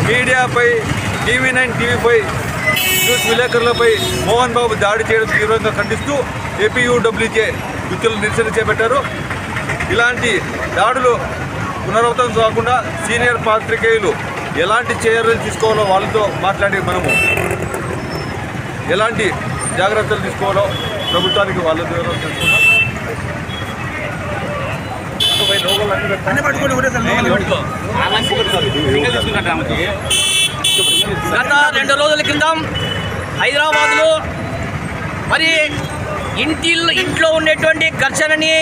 మీడియాపై TV9 TV5 news విలేకరులపై Mohan Babu దాడి చేయడం తీవ్రంగా ఖండిస్తూ APUWJ గుత్తులు నిరసన చేపట్టారు. ఇలాంటి దాడులు పునరావృతం కాకుండా సీనియర్ పాత్రికేయులు ఎలాంటి చర్యలు తీసుకోవాలో వాళ్ళతో మాట్లాడి మనము ఎలాంటి జాగ్రత్తలు తీసుకోవాలో ప్రభుత్వానికి వాళ్ళ ద్వారా తెలుసుకున్నాం. గత 2 రోజుల క్రితం హైదరాబాద్లో మరి ఇంట్లో ఉండేటువంటి ఘర్షణని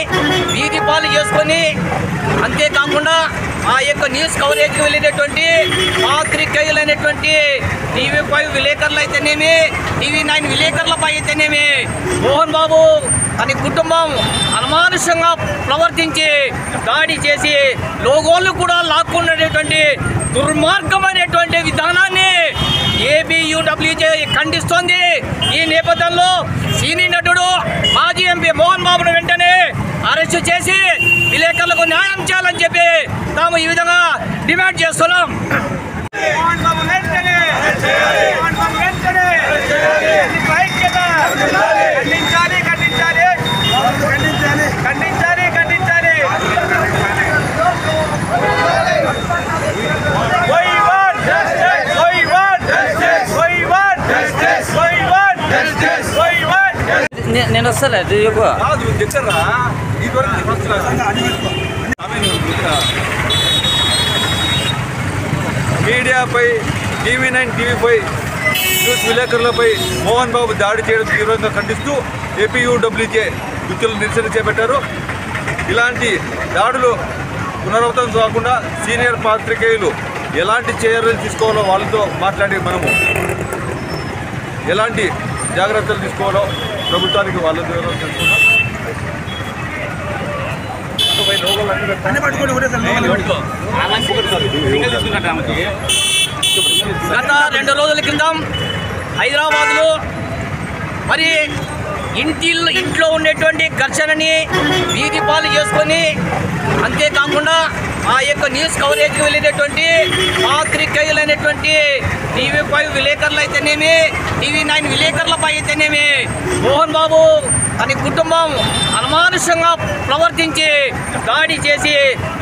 వీధి పాలు చేసుకొని అంతేకాకుండా ఆ యొక్క న్యూస్ కవరేజ్కి వెళ్ళేటటువంటి పాత్రికేయులైనటువంటి TV5 విలేకరులు అయితేనేమి TV9 విలేకరులపై అయితేనేమి మోహన్ బాబు అని కుటుంబం అనుమానుషంగా ప్రవర్తించి దాడి చేసి లోగోలు కూడా లాక్కున్నటువంటి దుర్మార్గమైనటువంటి విధానాన్ని APUWJ ఖండిస్తోంది. ఈ నేపథ్యంలో సీనియర్ నటుడు మాజీ ఎంపీ మోహన్ బాబును వెంటనే అరెస్టు చేసి విలేకరులకు న్యాయం చేయాలని చెప్పి తాము ఈ విధంగా డిమాండ్ చేస్తున్నాం. నేను వస్తాను మీడియాపై TV9 TV5 news విలేకరులపై Mohan Babu దాడి చేయడం తీవ్రంగా ఖండిస్తూ APUWJ గుత్తులు నిరసన చేపట్టారు. ఇలాంటి దాడులు పునరావృతం కాకుండా సీనియర్ పాత్రికేయులు ఎలాంటి చర్యలు తీసుకోవాలో వాళ్ళతో మాట్లాడి మనము ఎలాంటి జాగ్రత్తలు తీసుకోవాలో ప్రభుత్వానికి వాళ్ళ ద్వారా తెలుసుకున్నాం. గత 2 రోజుల క్రితం హైదరాబాద్లో మరి ఇంట్లో ఉండేటువంటి ఘర్షణని వీధి పాలు చేసుకొని అంతేకాకుండా ఆ యొక్క న్యూస్ కవరేజ్కి వెళ్ళేటటువంటి పాత్రికేయులైనటువంటి TV5 విలేకరులు అయితేనేమి TV9 విలేకరులపై అయితేనేమి మోహన్ బాబు అని కుటుంబం అనుమానుషంగా ప్రవర్తించి దాడి చేసి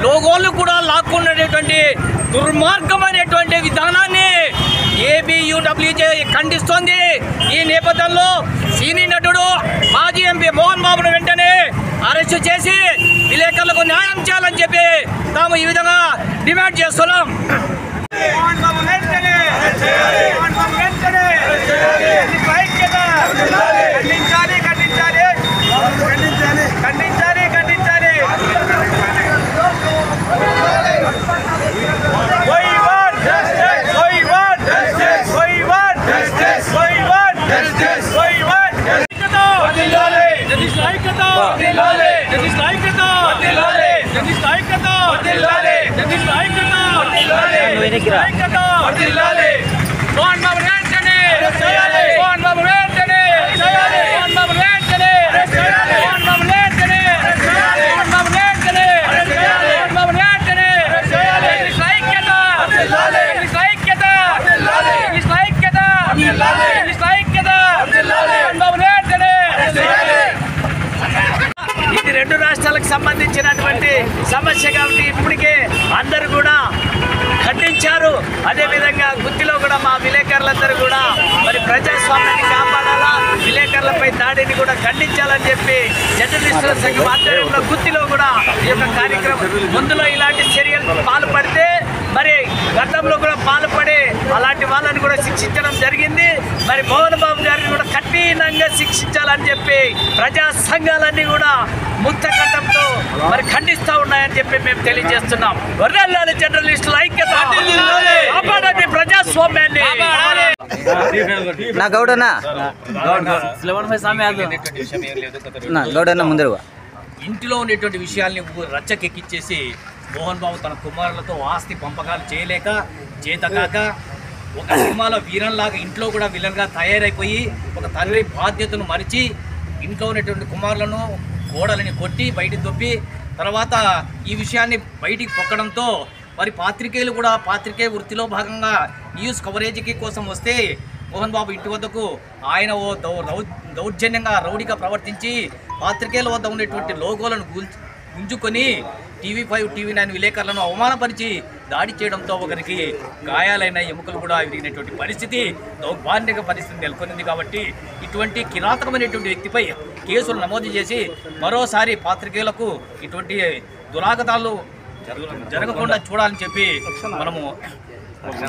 లోగోలు కూడా లాక్కున్నటువంటి దుర్మార్గమైనటువంటి విధానాన్ని APUWJ ఖండిస్తోంది. ఈ నేపథ్యంలో సీనియర్ నటుడు మాజీ ఎంపీ మోహన్ బాబును వెంటనే అరెస్టు చేసి విలేకరులకు న్యాయం చేయాలని చెప్పి తాము ఈ విధంగా డిమాండ్ చేస్తున్నాం. ఇది 2 రాష్ట్రాలకు సంబంధించినటువంటి సమస్య కాబట్టి ఇప్పటికే అందరూ కూడా ఖండించారు. అదేవిధంగా గుత్తిలో కూడా మా విలేకరులందరూ కూడా మరి ప్రజాస్వామ్యాన్ని కాపాడాలా, విలేకరులపై దాడిని కూడా ఖండించాలని చెప్పి జర్నలిస్టుల సంఘం ఆధ్వర్యంలో గుత్తిలో కూడా ఈ యొక్క కార్యక్రమం ముందులో ఇలాంటి చర్యలు పాల్పడితే మరి గతంలో కూడా పాల్పడి అలాంటి వాళ్ళని కూడా శిక్షించడం జరిగింది. మరి మోహన్ బాబు గారిని కూడా కఠినంగా శిక్షించాలని చెప్పి ప్రజా సంఘాలన్నీ కూడా ముక్తకంఠంతో మరి ఖండిస్తూ ఉన్నాయని చెప్పి మేము తెలియజేస్తున్నాం. వర్ధిల్లాలి జర్నలిస్టుల ఐక్యత, కాపాడండి ప్రజాస్వామ్యాన్ని. నా గౌడనా గౌడన్నా ముందరుగా ఇంటిలో ఉండేటువంటి విషయాల్ని రచ్చకెక్కిచ్చేసి మోహన్ బాబు తన కుమారులతో ఆస్తి పంపకాలు చేయలేక చేతకాక ఒక సినిమాలో వీరన్లాగా ఇంట్లో కూడా విలన్గా తయారైపోయి ఒక తండ్రి బాధ్యతను మరిచి ఇంట్లో ఉన్నటువంటి కుమారులను కోడలని కొట్టి బయట దొప్పి తర్వాత ఈ విషయాన్ని బయటికి పొక్కడంతో మరి పాత్రికేయులు కూడా పాత్రికేయ వృత్తిలో భాగంగా న్యూస్ కవరేజీకి కోసం వస్తే మోహన్ బాబు ఇంటి వద్దకు ఆయన ఓ దౌర్జన్యంగా రౌడీగా ప్రవర్తించి పాత్రికేయుల వద్ద ఉండేటువంటి లోగోలను గుంజుకొని TV5 TV9 విలేకరులను అవమానపరిచి దాడి చేయడంతో ఒకరికి గాయాలైన ఎముకలు కూడా విరిగినటువంటి పరిస్థితి దౌర్భాగ్య పరిస్థితి నెలకొనింది. కాబట్టి ఇటువంటి కిరాతకమైనటువంటి వ్యక్తిపై కేసులు నమోదు చేసి మరోసారి పాత్రికేయులకు ఇటువంటి దురాగతాలు జరగకుండా చూడాలని చెప్పి మనము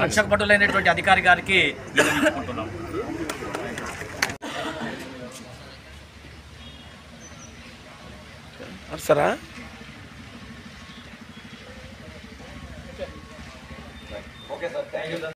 రక్షక భటులైనటువంటి అధికారి గారికి విన్నవించుకుంటున్నాం. సరే okay sir, thank you sir.